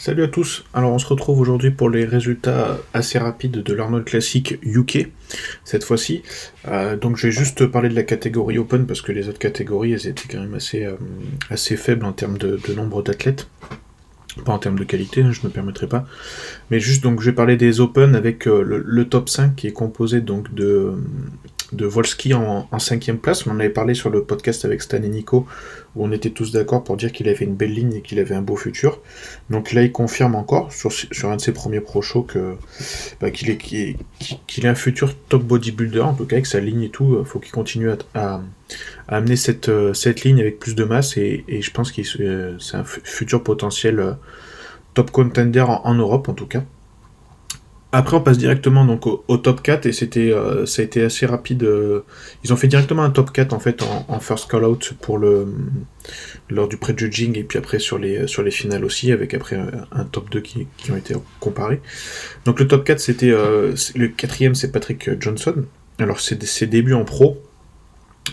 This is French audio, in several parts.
Salut à tous, alors on se retrouve aujourd'hui pour les résultats assez rapides de l'Arnold Classic UK, cette fois-ci. Donc je vais juste parler de la catégorie Open parce que les autres catégories elles étaient quand même assez faibles en termes de nombre d'athlètes. Pas en termes de qualité, je ne me permettrai pas. Mais juste donc je vais parler des Open avec le top 5 qui est composé donc de Volsky en 5ème place. On en avait parlé sur le podcast avec Stan et Nico, où on était tous d'accord pour dire qu'il avait une belle ligne et qu'il avait un beau futur. Donc là, il confirme encore sur un de ses premiers pro shows qu'il est un futur top bodybuilder, en tout cas avec sa ligne et tout. Faut qu'il continue à amener cette ligne avec plus de masse et je pense que c'est un futur potentiel top contender en Europe en tout cas. Après, on passe directement donc au top 4 et ça a été assez rapide. Ils ont fait directement un top 4 en fait en first call out lors du pré-judging et puis après sur les finales aussi avec après un top 2 qui ont été comparés. Donc le top 4 c'était le quatrième c'est Patrick Johnson. Alors c'est ses débuts en pro.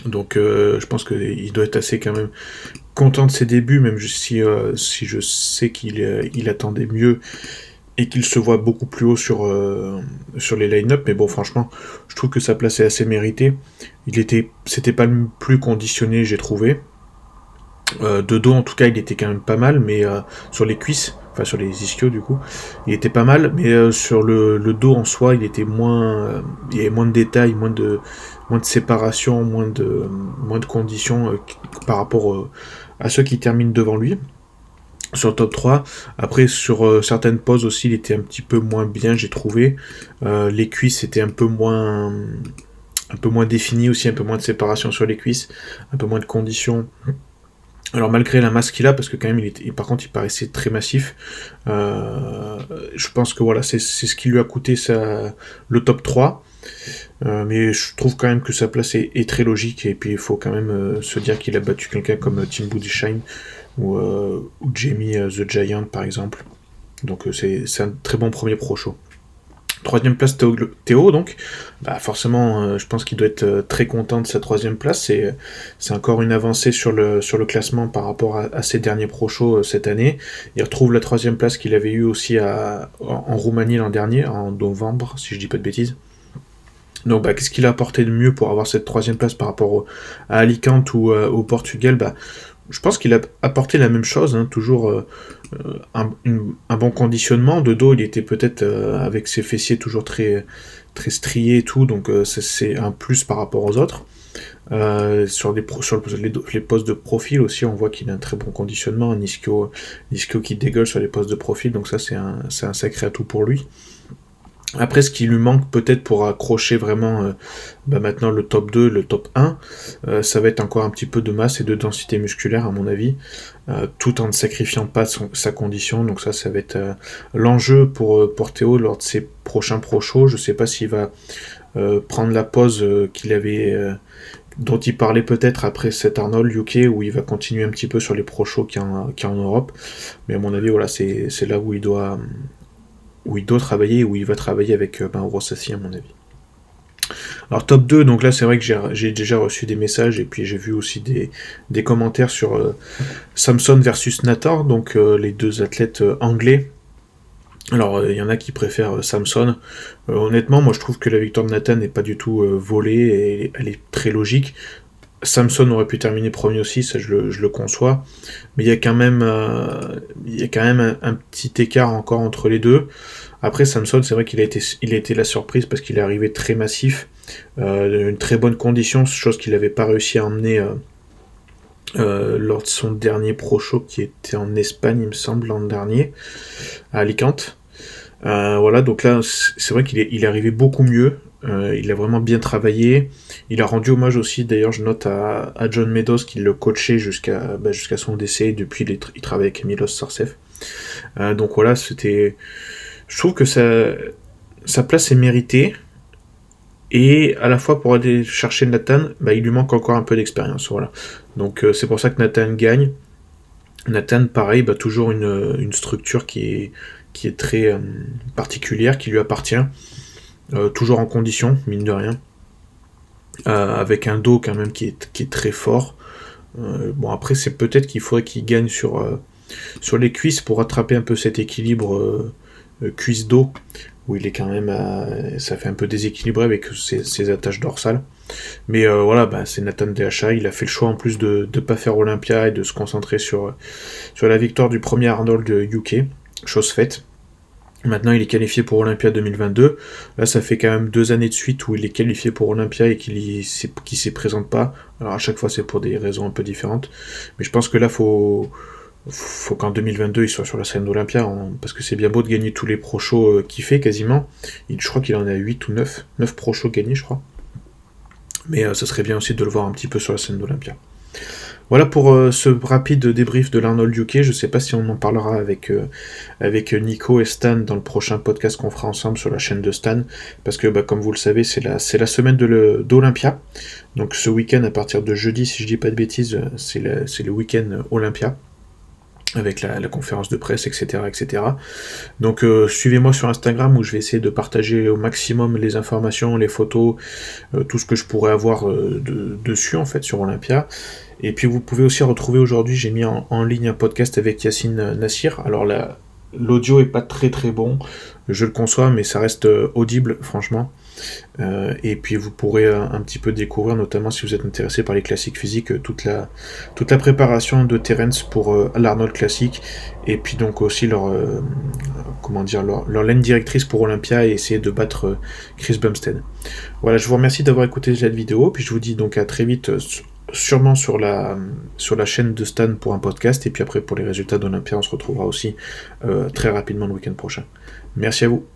Donc je pense qu'il doit être assez quand même content de ses débuts, même si je sais qu'il attendait mieux et qu'il se voit beaucoup plus haut sur les line-up, mais bon franchement je trouve que sa place est assez méritée. C'était pas le plus conditionné j'ai trouvé. De dos en tout cas il était quand même pas mal, mais sur les cuisses, enfin sur les ischios du coup, il était pas mal, mais sur le dos en soi il était il y avait moins de détails, moins de séparation, moins de conditions par rapport à ceux qui terminent devant lui. Sur le top 3, après sur certaines poses aussi, il était un petit peu moins bien, j'ai trouvé. Les cuisses étaient un peu moins définies aussi, un peu moins de séparation sur les cuisses, un peu moins de conditions. Alors malgré la masse qu'il a, parce que quand même par contre il paraissait très massif, je pense que voilà, c'est ce qui lui a coûté le top 3. Mais je trouve quand même que sa place est très logique, et puis il faut quand même se dire qu'il a battu quelqu'un comme Tim Boudishine ou Jamie the Giant par exemple. Donc c'est un très bon premier pro show. Troisième place Théo donc, bah forcément je pense qu'il doit être très content de sa troisième place, c'est encore une avancée sur le classement par rapport à ses derniers pro shows cette année. Il retrouve la troisième place qu'il avait eu aussi en Roumanie l'an dernier, en novembre si je dis pas de bêtises. Donc bah, qu'est-ce qu'il a apporté de mieux pour avoir cette troisième place par rapport à Alicante ou au Portugal? Je pense qu'il a apporté la même chose, hein, toujours un bon conditionnement. De dos, il était peut-être avec ses fessiers toujours très, très striés et tout, donc c'est un plus par rapport aux autres. Sur les postes de profil aussi, on voit qu'il a un très bon conditionnement, un ischio qui dégueule sur les postes de profil, donc ça c'est un sacré atout pour lui. Après, ce qui lui manque peut-être pour accrocher vraiment maintenant le top 2, le top 1, ça va être encore un petit peu de masse et de densité musculaire à mon avis, tout en ne sacrifiant pas sa condition. Donc ça va être l'enjeu pour Théo lors de ses prochains pro shows. Je sais pas s'il va prendre la pause dont il parlait peut-être après cet Arnold UK, où il va continuer un petit peu sur les pro shows qu'il y a en Europe. Mais à mon avis, voilà, c'est là où il doit travailler, où il va travailler avec Rossassi à mon avis. Alors top 2, donc là c'est vrai que j'ai déjà reçu des messages et puis j'ai vu aussi des commentaires sur Samson versus Nator, donc les deux athlètes anglais. Alors il y en a qui préfèrent Samson. Honnêtement, moi je trouve que la victoire de Nathan n'est pas du tout volée et elle est très logique. Samson aurait pu terminer premier aussi, ça je le conçois, mais il y a quand même un petit écart encore entre les deux. Après Samson, c'est vrai qu'il a été la surprise parce qu'il est arrivé très massif, une très bonne condition, chose qu'il n'avait pas réussi à emmener lors de son dernier pro show qui était en Espagne, il me semble, l'an dernier, à Alicante. Voilà, donc là, c'est vrai qu'il est arrivé beaucoup mieux. Il a vraiment bien travaillé. Il a rendu hommage aussi, d'ailleurs, je note à John Meadows qui le coachait jusqu'à son décès. Depuis, il travaille avec Milos Sarcev. Donc voilà, je trouve que sa place est méritée. Et à la fois, pour aller chercher Nathan, il lui manque encore un peu d'expérience. Voilà. Donc c'est pour ça que Nathan gagne. Nathan, pareil, toujours une structure qui est très particulière, qui lui appartient. Toujours en condition, mine de rien. Avec un dos quand même qui est très fort. Bon, après, c'est peut-être qu'il faudrait qu'il gagne sur Sur les cuisses, pour rattraper un peu cet équilibre cuisse-dos, où il est quand même ça fait un peu déséquilibré avec ses attaches dorsales. Mais voilà, c'est Nathan Deasha, il a fait le choix en plus de ne pas faire Olympia et de se concentrer sur la victoire du premier Arnold UK, chose faite. Maintenant, il est qualifié pour Olympia 2022. Là, ça fait quand même 2 années de suite où il est qualifié pour Olympia et qu'il s'y présente pas. Alors à chaque fois, c'est pour des raisons un peu différentes. Mais je pense que là, faut qu'en 2022, il soit sur la scène d'Olympia, parce que c'est bien beau de gagner tous les pro shows qu'il fait quasiment. Je crois qu'il en a 8 ou 9 pro shows gagnés, je crois. Mais ça serait bien aussi de le voir un petit peu sur la scène d'Olympia. Voilà pour ce rapide débrief de l'Arnold UK. Je ne sais pas si on en parlera avec Nico et Stan dans le prochain podcast qu'on fera ensemble sur la chaîne de Stan, parce que comme vous le savez, c'est la semaine d'Olympia. Donc ce week-end, à partir de jeudi, si je dis pas de bêtises, c'est le week-end Olympia, avec la conférence de presse, etc. etc. Donc suivez-moi sur Instagram, où je vais essayer de partager au maximum les informations, les photos, tout ce que je pourrais avoir dessus en fait sur Olympia. Et puis vous pouvez aussi retrouver aujourd'hui, j'ai mis en ligne un podcast avec Yacine Nassir. Alors là, l'audio est pas très très bon, je le conçois, mais ça reste audible franchement. Et puis vous pourrez un petit peu découvrir, notamment si vous êtes intéressé par les classiques physiques, toute la préparation de Terence pour l'Arnold Classic, et puis donc aussi leur ligne directrice pour Olympia, et essayer de battre Chris Bumstead. Voilà, je vous remercie d'avoir écouté cette vidéo, puis je vous dis donc à très vite, sûrement sur la chaîne de Stan pour un podcast, et puis après pour les résultats d'Olympia, on se retrouvera aussi très rapidement le week-end prochain. Merci à vous.